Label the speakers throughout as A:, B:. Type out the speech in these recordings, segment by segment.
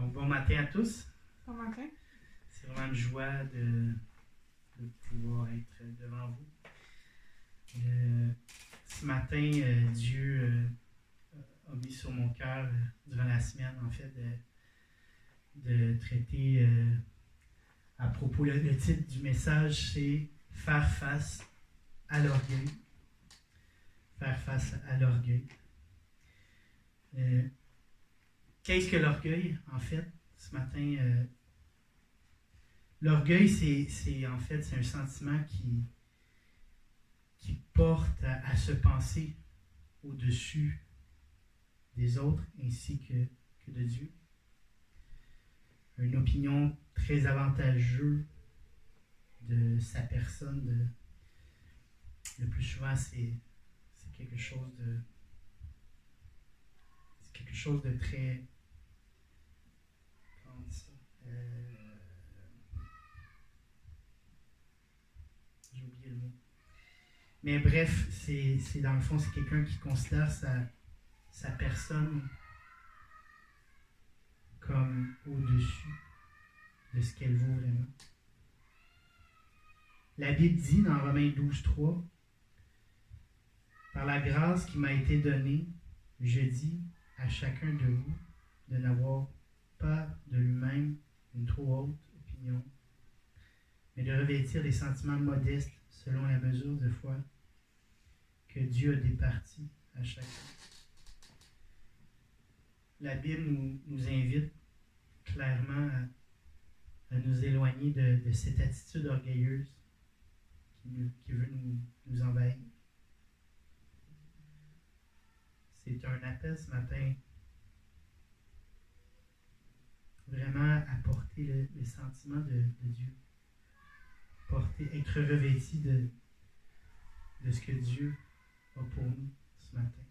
A: Donc, bon matin à tous.
B: Bon matin.
A: C'est vraiment une joie de pouvoir être devant vous. Ce matin, Dieu a mis sur mon cœur, durant la semaine, en fait, de traiter à propos, le titre du message, c'est « Faire face à l'orgueil ». Faire face à l'orgueil. Qu'est-ce que l'orgueil, en fait? Ce matin, l'orgueil, c'est un sentiment qui porte à se penser au-dessus des autres ainsi que de Dieu. Une opinion très avantageuse de sa personne. Le plus souvent, c'est quelque chose de... C'est quelque chose de très... Comment on dit ça? J'ai oublié le mot. Mais bref, c'est dans le fond, c'est quelqu'un qui considère sa personne comme au-dessus de ce qu'elle vaut vraiment. La Bible dit dans Romains 12:3, « Par la grâce qui m'a été donnée, je dis à chacun de vous de n'avoir pas de lui-même une trop haute opinion, mais de revêtir les sentiments modestes selon la mesure de foi que Dieu a départie à chacun. » La Bible nous invite clairement à nous éloigner de cette attitude orgueilleuse qui veut nous envahir. C'est un appel ce matin vraiment à porter le sentiment de Dieu. Être revêti de ce que Dieu a pour nous ce matin.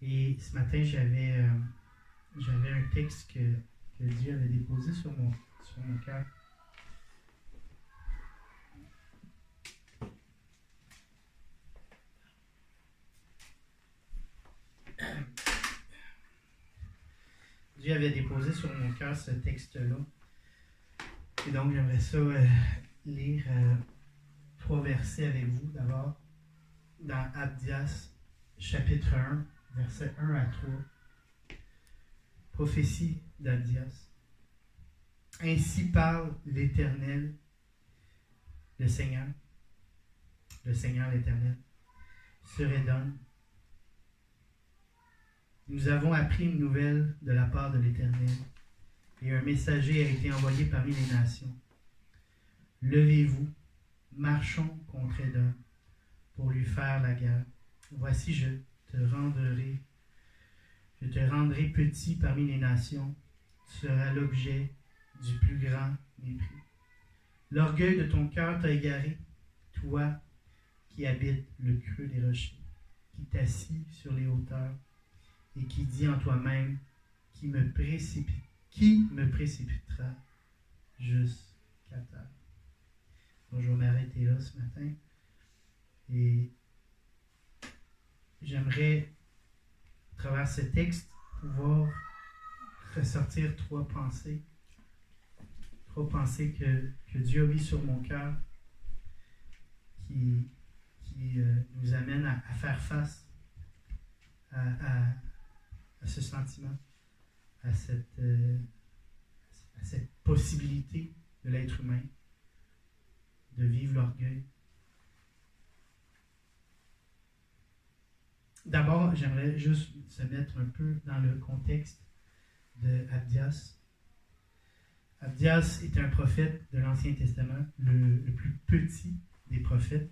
A: Et ce matin, j'avais un texte que Dieu avait déposé sur mon cœur. Dieu avait déposé sur mon cœur ce texte-là. Et donc, j'aimerais ça lire 3 versets avec vous. D'abord, dans Abdias, chapitre 1, versets 1 à 3. Prophétie d'Abdias. Ainsi parle l'Éternel, le Seigneur l'Éternel, sur Édom. Nous avons appris une nouvelle de la part de l'Éternel, et un messager a été envoyé parmi les nations. Levez-vous, marchons contre Édom, pour lui faire la guerre. Voici, je te rendrai petit parmi les nations, tu seras l'objet du plus grand mépris. L'orgueil de ton cœur t'a égaré, toi qui habites le creux des rochers, qui t'assis sur les hauteurs, et qui dit en toi-même, qui me précipitera jusqu'à terre. Donc, je vais m'arrêter là ce matin. Et j'aimerais, à travers ce texte, pouvoir ressortir 3 pensées. 3 pensées que Dieu a mis sur mon cœur qui nous amènent à faire face à ce sentiment, à cette possibilité de l'être humain de vivre l'orgueil. D'abord, j'aimerais juste se mettre un peu dans le contexte de Abdias. Abdias est un prophète de l'Ancien Testament, le plus petit des prophètes,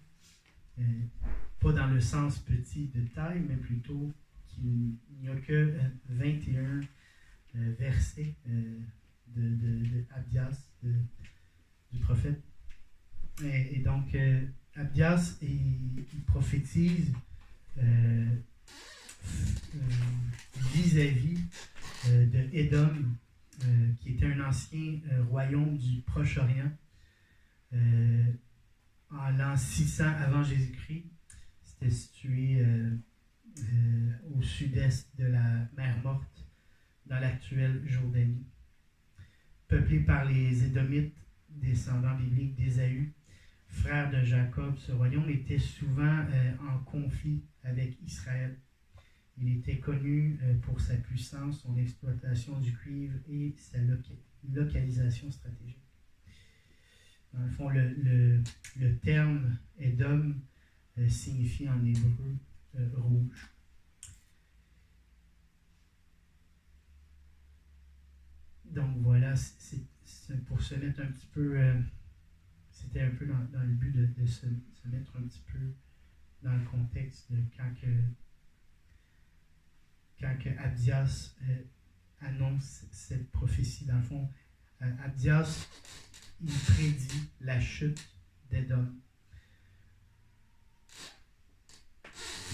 A: pas dans le sens petit de taille, mais plutôt qu'il n'y a que 21 versets de Abdias, du prophète. Et donc, Abdias, il prophétise vis-à-vis de Édom, qui était un ancien royaume du Proche-Orient, en l'an 600 avant Jésus-Christ. C'était situé au sud-est de la mer Morte, dans l'actuelle Jordanie. Peuplé par les Édomites, descendants bibliques d'Ésaü, frère de Jacob, ce royaume était souvent en conflit avec Israël. Il était connu pour sa puissance, son exploitation du cuivre et sa localisation stratégique. Dans le fond, le terme Édom signifie en hébreu rouge. Donc voilà, c'est pour se mettre un petit peu, c'était un peu dans le but de se mettre un petit peu dans le contexte de quand Abdias annonce cette prophétie. Dans le fond, Abdias, il prédit la chute d'Édom.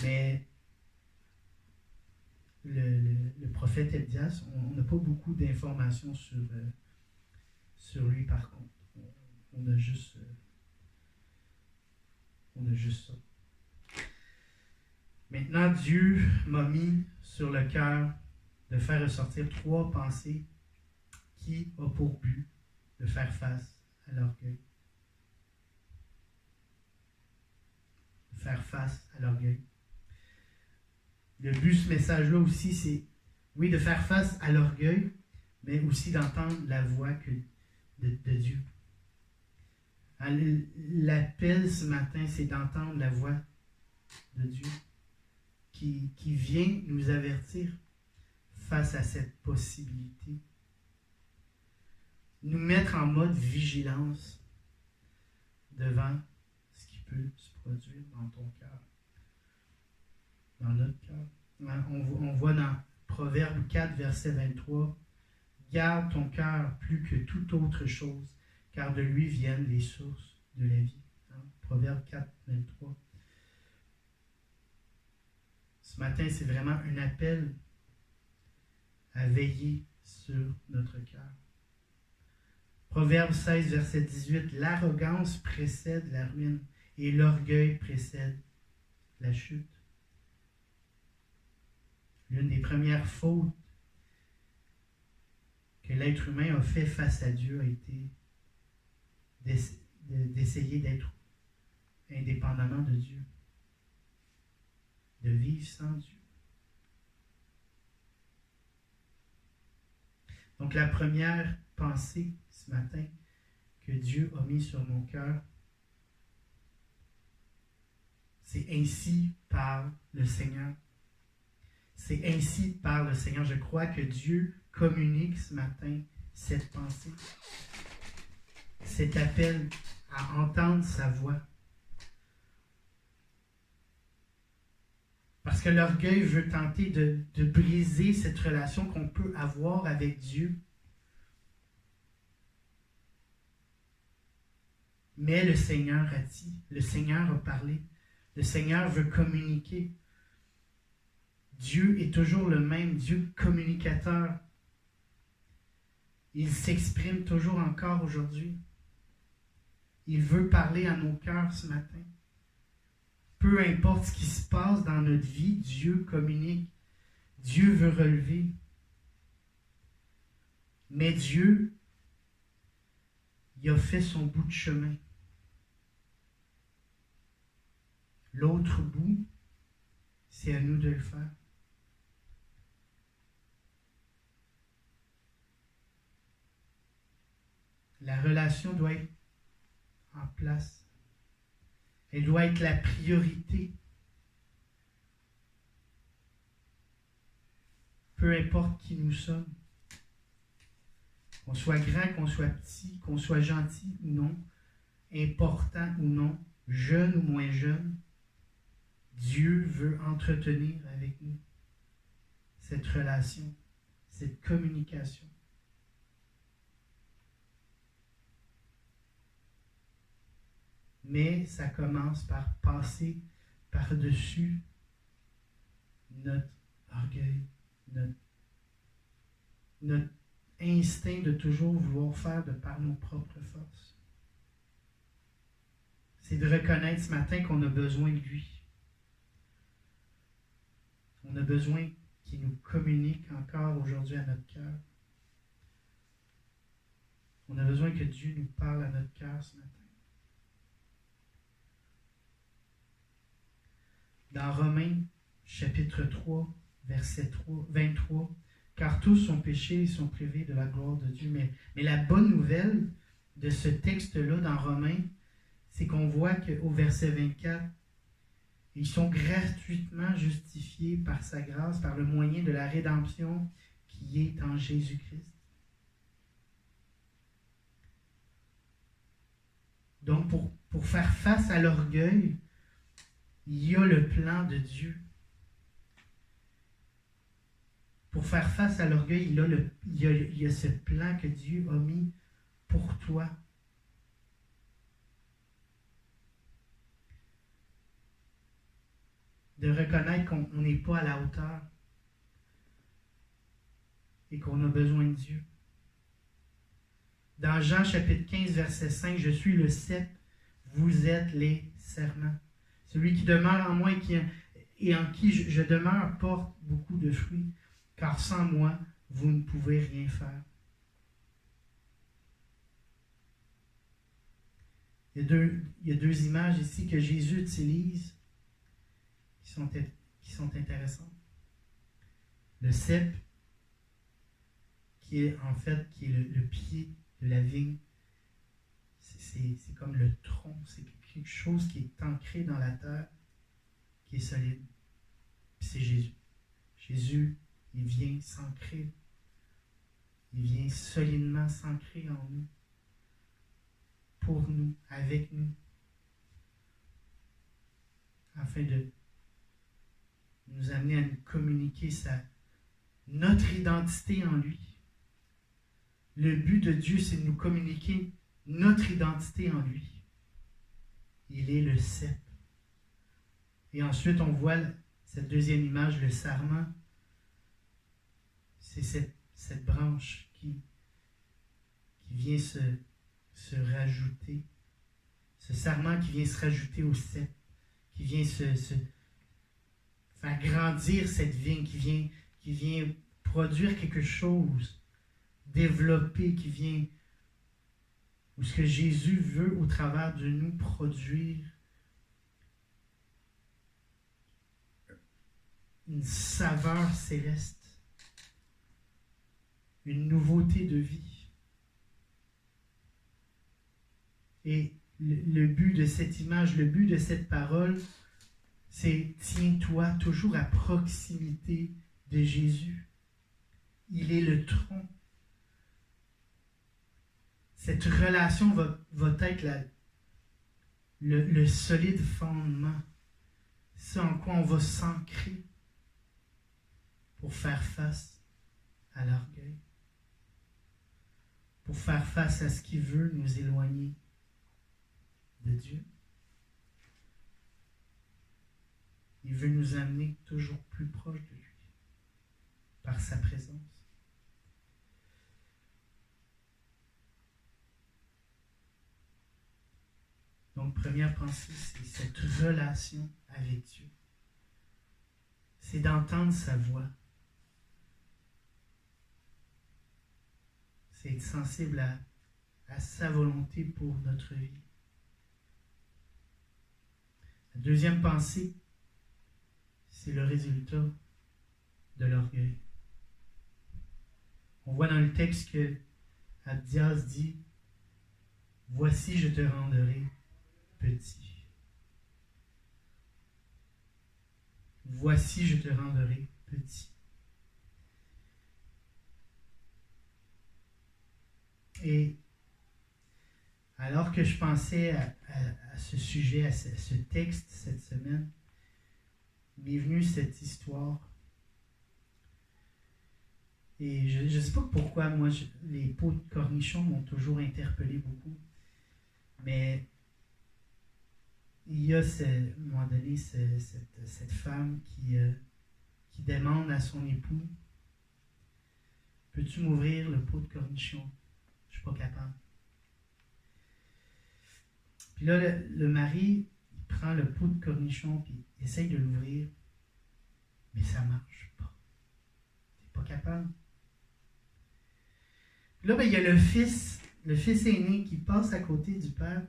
A: Mais le prophète Abdias, on n'a pas beaucoup d'informations sur lui par contre. On a juste ça. Maintenant, Dieu m'a mis sur le cœur de faire ressortir 3 pensées qui ont pour but de faire face à l'orgueil. De faire face à l'orgueil. Le but de ce message-là aussi, c'est, oui, de faire face à l'orgueil, mais aussi d'entendre la voix de Dieu. L'appel ce matin, c'est d'entendre la voix de Dieu qui vient nous avertir face à cette possibilité. Nous mettre en mode vigilance devant ce qui peut se produire dans ton cœur, dans notre cœur. On voit dans Proverbe 4, verset 23, « Garde ton cœur plus que toute autre chose, car de lui viennent les sources de la vie. » Proverbe 4, 23. Ce matin, c'est vraiment un appel à veiller sur notre cœur. Proverbe 16, verset 18, « L'arrogance précède la ruine et l'orgueil précède la chute. » L'une des premières fautes que l'être humain a fait face à Dieu a été d'essayer d'être indépendamment de Dieu, de vivre sans Dieu. Donc la première pensée ce matin que Dieu a mis sur mon cœur, c'est ainsi parle le Seigneur. C'est ainsi parle le Seigneur. Je crois que Dieu communique ce matin cette pensée, cet appel à entendre sa voix. Parce que l'orgueil veut tenter de briser cette relation qu'on peut avoir avec Dieu. Mais le Seigneur a dit, le Seigneur a parlé, le Seigneur veut communiquer. Dieu est toujours le même, Dieu communicateur. Il s'exprime toujours encore aujourd'hui. Il veut parler à nos cœurs ce matin. Peu importe ce qui se passe dans notre vie, Dieu communique. Dieu veut relever. Mais Dieu, il a fait son bout de chemin. L'autre bout, c'est à nous de le faire. La relation doit être en place. Elle doit être la priorité. Peu importe qui nous sommes. Qu'on soit grand, qu'on soit petit, qu'on soit gentil ou non, important ou non, jeune ou moins jeune, Dieu veut entretenir avec nous cette relation, cette communication. Mais ça commence par passer par-dessus notre orgueil, notre instinct de toujours vouloir faire de par nos propres forces. C'est de reconnaître ce matin qu'on a besoin de lui. On a besoin qui nous communique encore aujourd'hui à notre cœur. On a besoin que Dieu nous parle à notre cœur ce matin. Dans Romains, chapitre 3, verset 23, « Car tous ont péché et sont privés de la gloire de Dieu. » Mais la bonne nouvelle de ce texte-là dans Romains, c'est qu'on voit qu'au verset 24, ils sont gratuitement justifiés par sa grâce, par le moyen de la rédemption qui est en Jésus-Christ. Donc, pour faire face à l'orgueil, il y a le plan de Dieu. Pour faire face à l'orgueil, il y a ce plan que Dieu a mis pour toi. De reconnaître qu'on n'est pas à la hauteur et qu'on a besoin de Dieu. Dans Jean chapitre 15, verset 5, « Je suis le cep, vous êtes les serments. Celui qui demeure en moi et en qui je demeure porte beaucoup de fruits, car sans moi, vous ne pouvez rien faire. » Il y a deux images ici que Jésus utilise qui sont intéressantes. Le cep, qui est le pied de la vigne, c'est comme le tronc, c'est quelque chose qui est ancré dans la terre, qui est solide. Puis c'est Jésus. Jésus, il vient s'ancrer. Il vient solidement s'ancrer en nous, pour nous, avec nous, afin de nous amener à nous communiquer notre identité en lui. Le but de Dieu, c'est de nous communiquer notre identité en lui. Il est le cep. Et ensuite, on voit cette deuxième image, le sarment. C'est cette branche qui vient se rajouter. Ce sarment qui vient se rajouter au cep, qui vient se faire grandir cette vigne, qui vient produire quelque chose, développer, ou ce que Jésus veut au travers de nous produire une saveur céleste, une nouveauté de vie. Et le but de cette image, le but de cette parole, c'est tiens-toi toujours à proximité de Jésus. Il est le tronc. Cette relation va être le solide fondement. C'est en quoi on va s'ancrer pour faire face à l'orgueil. Pour faire face à ce qui veut nous éloigner de Dieu. Il veut nous amener toujours plus proche de lui par sa présence. Donc, première pensée, c'est cette relation avec Dieu. C'est d'entendre sa voix. C'est être sensible à sa volonté pour notre vie. La deuxième pensée, c'est le résultat de l'orgueil. On voit dans le texte que Abdias dit « Voici, je te rendrai petit. Voici, je te rendrai petit. » Et alors que je pensais à ce sujet, à ce texte cette semaine, m'est venue cette histoire. Et je ne sais pas pourquoi, moi, les pots de cornichons m'ont toujours interpellé beaucoup. Mais il y a, à un moment donné, cette femme qui demande à son époux « Peux-tu m'ouvrir le pot de cornichons? Je ne suis pas capable. » Puis là, le mari, il prend le pot de cornichons puis il essaye de l'ouvrir, mais ça ne marche pas. capable. Puis là, ben, il y a le fils aîné qui passe à côté du père.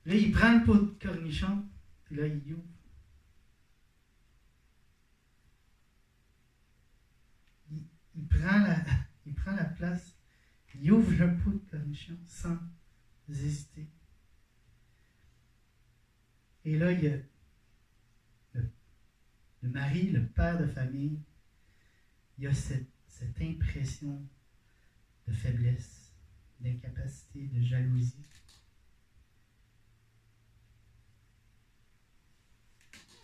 A: Là, il prend le pot de cornichon, puis là, il ouvre. Il prend la place, il ouvre le pot de cornichon sans hésiter. Et là, il y a le mari, le père de famille, il y a cette impression de faiblesse, d'incapacité, de jalousie.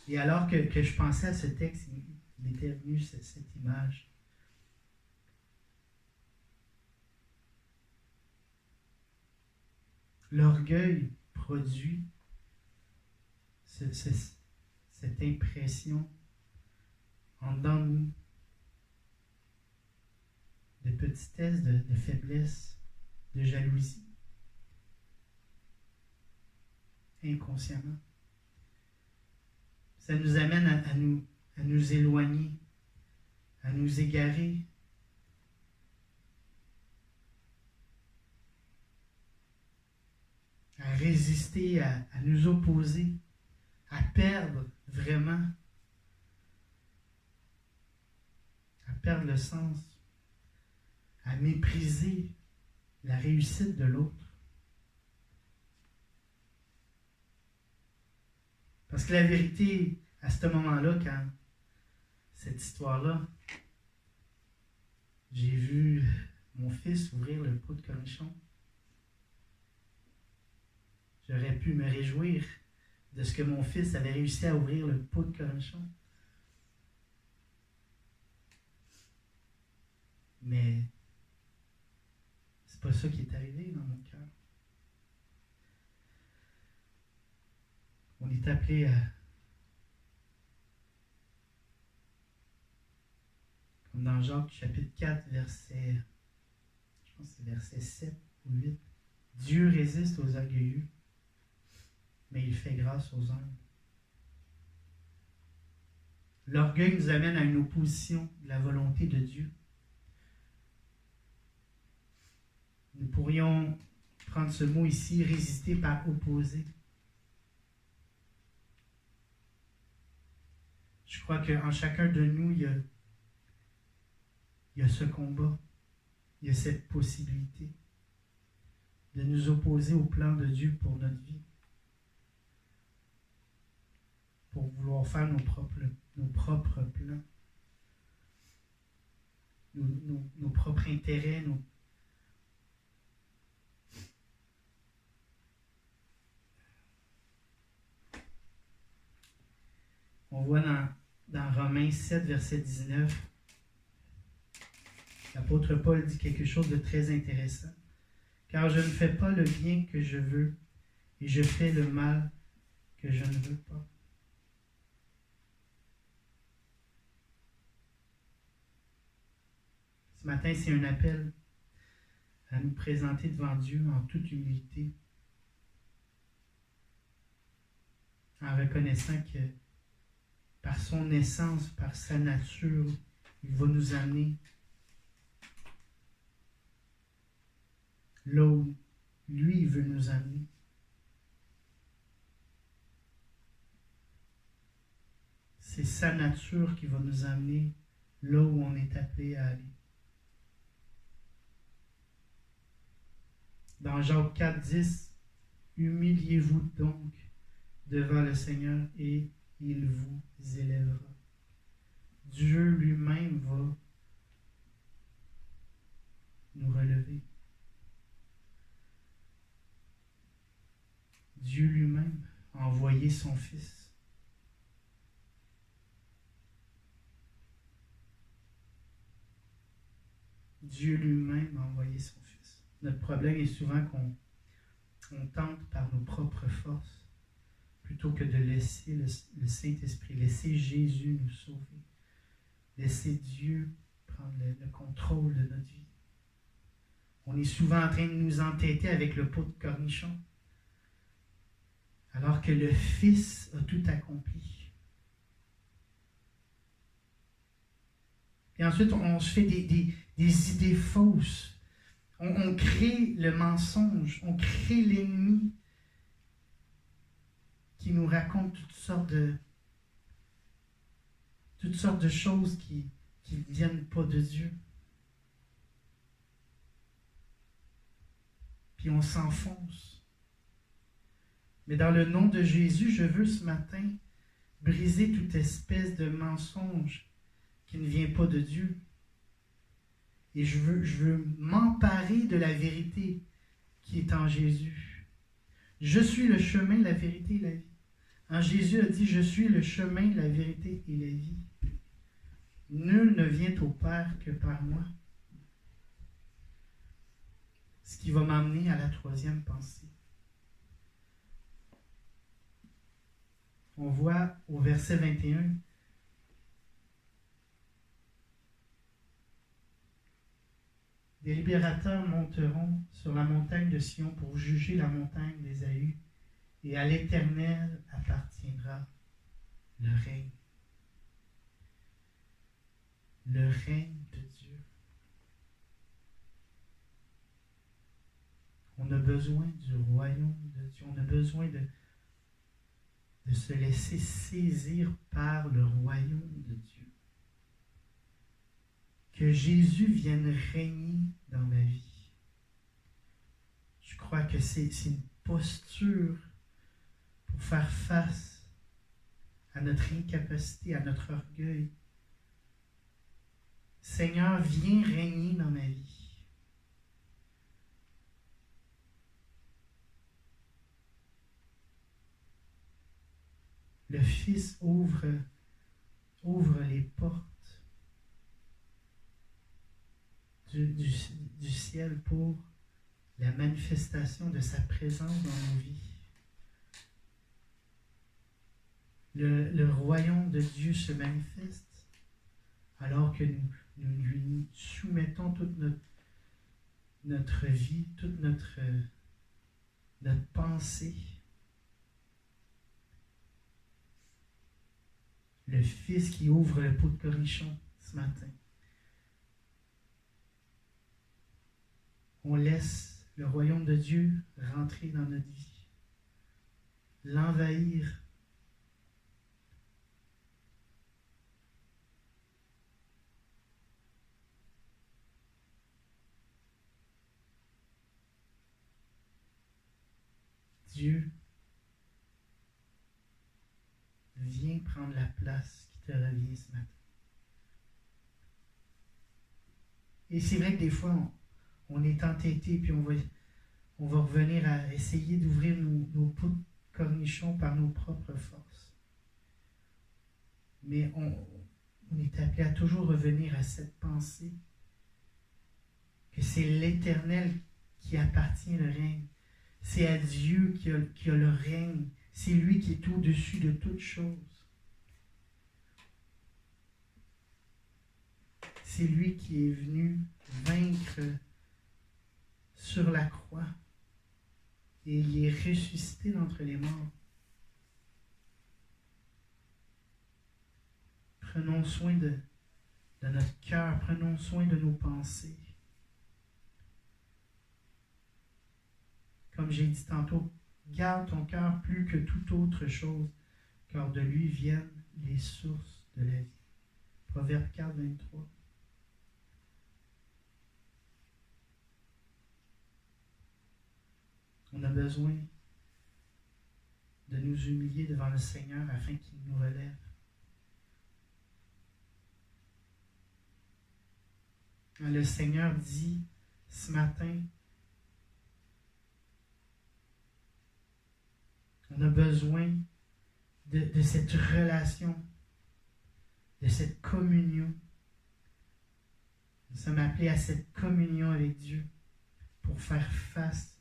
A: Et alors que je pensais à ce texte, il m'était venu cette image. L'orgueil produit cette impression en dedans de nous de petitesse, de faiblesse, de jalousie, inconsciemment. Ça nous amène à nous éloigner, à nous égarer, à résister, à nous opposer, à perdre vraiment, à perdre le sens, à mépriser la réussite de l'autre. Parce que la vérité, à ce moment-là, quand cette histoire-là, j'ai vu mon fils ouvrir le pot de cornichon, j'aurais pu me réjouir de ce que mon fils avait réussi à ouvrir le pot de cornichon. Mais c'est pas ça qui est arrivé dans mon cœur. On est appelé à, comme dans Jacques chapitre 4, verset, je pense que c'est verset 7 ou 8, Dieu résiste aux orgueilleux, mais il fait grâce aux humbles. L'orgueil nous amène à une opposition de la volonté de Dieu. Nous pourrions prendre ce mot ici, résister par opposer. Je crois qu'en chacun de nous, il y a ce combat, il y a cette possibilité de nous opposer au plan de Dieu pour notre vie, pour vouloir faire nos propres plans, nos propres intérêts, On voit dans Romains 7, verset 19, l'apôtre Paul dit quelque chose de très intéressant. Car je ne fais pas le bien que je veux, et je fais le mal que je ne veux pas. Ce matin, c'est un appel à nous présenter devant Dieu en toute humilité, en reconnaissant que par son essence, par sa nature, il va nous amener là où lui veut nous amener. C'est sa nature qui va nous amener là où on est appelé à aller. Dans Jacques 4, 10, humiliez-vous donc devant le Seigneur et il vous élèvera. Dieu lui-même va nous relever. Dieu lui-même a envoyé son Fils. Dieu lui-même a envoyé son Fils. Notre problème est souvent qu'on tente par nos propres forces plutôt que de laisser le Saint-Esprit, laisser Jésus nous sauver, laisser Dieu prendre le contrôle de notre vie. On est souvent en train de nous entêter avec le pot de cornichon, alors que le Fils a tout accompli. Et ensuite, on se fait des idées fausses. On crée le mensonge, on crée l'ennemi qui nous raconte toutes sortes de choses qui ne viennent pas de Dieu. Puis on s'enfonce. Mais dans le nom de Jésus, je veux ce matin briser toute espèce de mensonge qui ne vient pas de Dieu. Et je veux m'emparer de la vérité qui est en Jésus. Je suis le chemin, la vérité et la vie. Hein, Jésus a dit, je suis le chemin, la vérité et la vie. Nul ne vient au Père que par moi. Ce qui va m'amener à la troisième pensée. On voit au verset 21, des libérateurs monteront sur la montagne de Sion pour juger la montagne d'Ésaü, et à l'Éternel appartiendra le règne. Le règne de Dieu. On a besoin du royaume de Dieu. On a besoin de se laisser saisir par le royaume de Dieu. Que Jésus vienne régner dans ma vie. Je crois que c'est une posture pour faire face à notre incapacité, à notre orgueil. Seigneur, viens régner dans ma vie. Le Fils ouvre les portes du ciel pour la manifestation de sa présence dans nos vies. Le royaume de Dieu se manifeste alors que nous lui soumettons toute notre vie, toute notre pensée. Le Fils qui ouvre le pot de cornichon ce matin. On laisse le royaume de Dieu rentrer dans notre vie, l'envahir. Dieu, viens prendre la place qui te revient ce matin. Et c'est vrai que des fois, on est entêté, puis on va revenir à essayer d'ouvrir nos pots de cornichons par nos propres forces. Mais on est appelé à toujours revenir à cette pensée que c'est l'Éternel qui appartient le règne. C'est à Dieu qui a le règne. C'est lui qui est au-dessus de toutes choses. C'est lui qui est venu vaincre sur la croix et il est ressuscité d'entre les morts. Prenons soin de notre cœur, prenons soin de nos pensées. Comme j'ai dit tantôt, garde ton cœur plus que toute autre chose, car de lui viennent les sources de la vie. Proverbe 4, 23. On a besoin de nous humilier devant le Seigneur afin qu'il nous relève. Le Seigneur dit ce matin, on a besoin de cette relation, de cette communion. Nous sommes appelés à cette communion avec Dieu pour faire face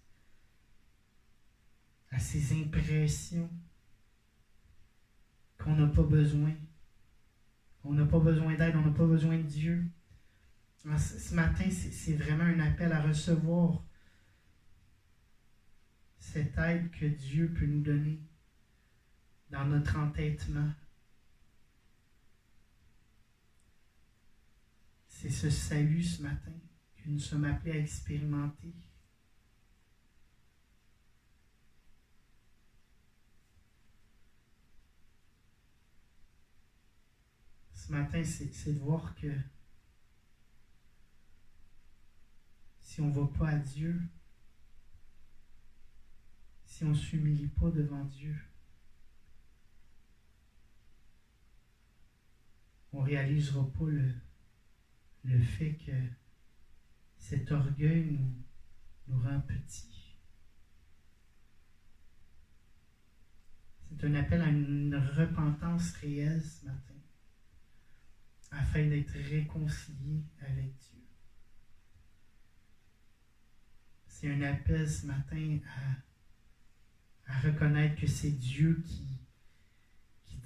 A: à ces impressions qu'on n'a pas besoin. On n'a pas besoin d'aide, on n'a pas besoin de Dieu. Alors, ce matin, c'est vraiment un appel à recevoir cette aide que Dieu peut nous donner dans notre entêtement. C'est ce salut ce matin que nous sommes appelés à expérimenter. Ce matin, c'est de voir que si on ne va pas à Dieu, si on ne s'humilie pas devant Dieu, on ne réalisera pas le fait que cet orgueil nous rend petits. C'est un appel à une repentance réelle ce matin, afin d'être réconcilié avec Dieu. C'est un appel ce matin à reconnaître que c'est Dieu qui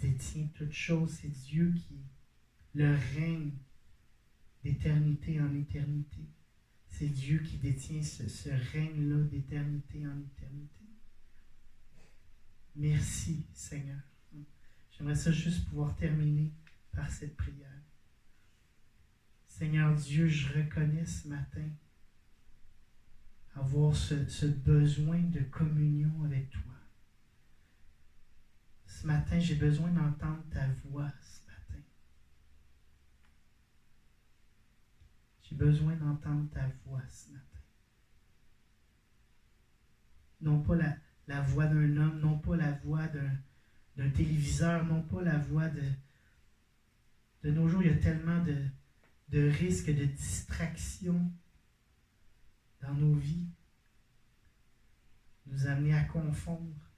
A: détient toutes choses, c'est Dieu qui le règne d'éternité en éternité. C'est Dieu qui détient ce règne-là d'éternité en éternité. Merci, Seigneur. J'aimerais ça juste pouvoir terminer par cette prière. Seigneur Dieu, je reconnais ce matin avoir ce besoin de communion avec toi. Ce matin, j'ai besoin d'entendre ta voix ce matin. J'ai besoin d'entendre ta voix ce matin. Non pas la voix d'un homme, non pas la voix d'un téléviseur, non pas la voix de nos jours. Il y a tellement de risques, de distractions dans nos vies, nous amener à confondre,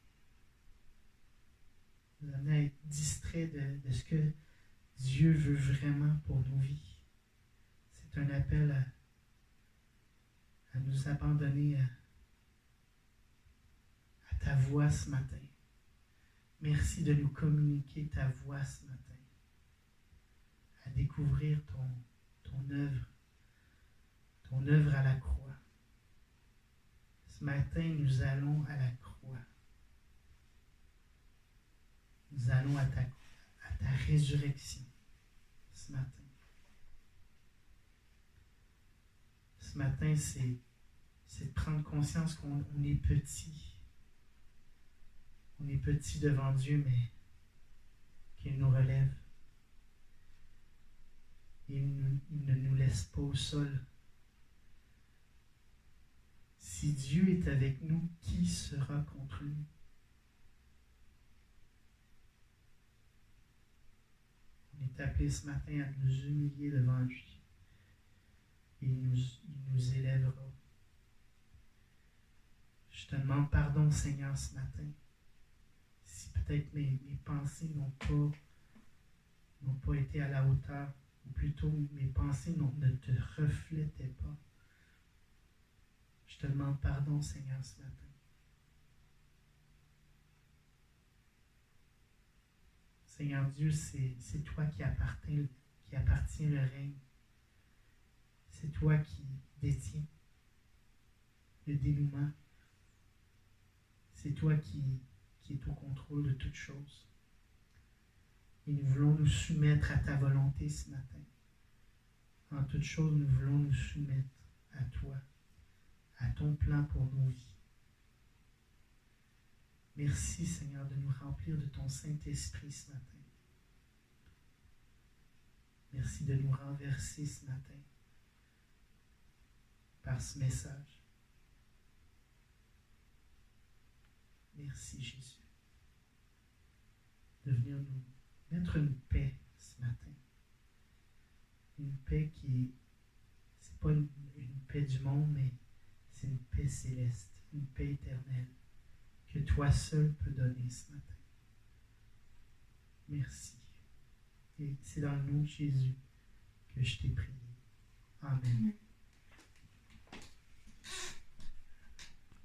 A: nous amener à être distraits de ce que Dieu veut vraiment pour nos vies. C'est un appel à nous abandonner à ta voix ce matin. Merci de nous communiquer ta voix ce matin, à découvrir ton œuvre à la croix. Ce matin, nous allons à la croix. Nous allons à ta résurrection ce matin. Ce matin, c'est de prendre conscience qu'on est petit. On est petit devant Dieu, mais qu'il nous relève. Il ne nous laisse pas au sol. Si Dieu est avec nous, qui sera contre nous? On est appelé ce matin à nous humilier devant lui. Et il nous élèvera. Je te demande pardon, Seigneur, ce matin. Si peut-être mes pensées n'ont pas été à la hauteur, ou plutôt mes pensées ne te reflétaient pas. Je te demande pardon, Seigneur, ce matin. Seigneur Dieu, c'est toi qui appartient le règne. C'est toi qui détiens le dénouement. C'est toi qui est au contrôle de toutes choses. Et nous voulons nous soumettre à ta volonté ce matin. En toutes choses, nous voulons nous soumettre à toi, à ton plan pour nos vies. Merci, Seigneur, de nous remplir de ton Saint-Esprit ce matin. Merci de nous renverser ce matin par ce message. Merci, Jésus, de venir nous mettre une paix ce matin. Une paix c'est pas une paix du monde, mais c'est une paix céleste, une paix éternelle que toi seul peux donner ce matin. Merci. Et c'est dans le nom de Jésus que je t'ai prié. Amen.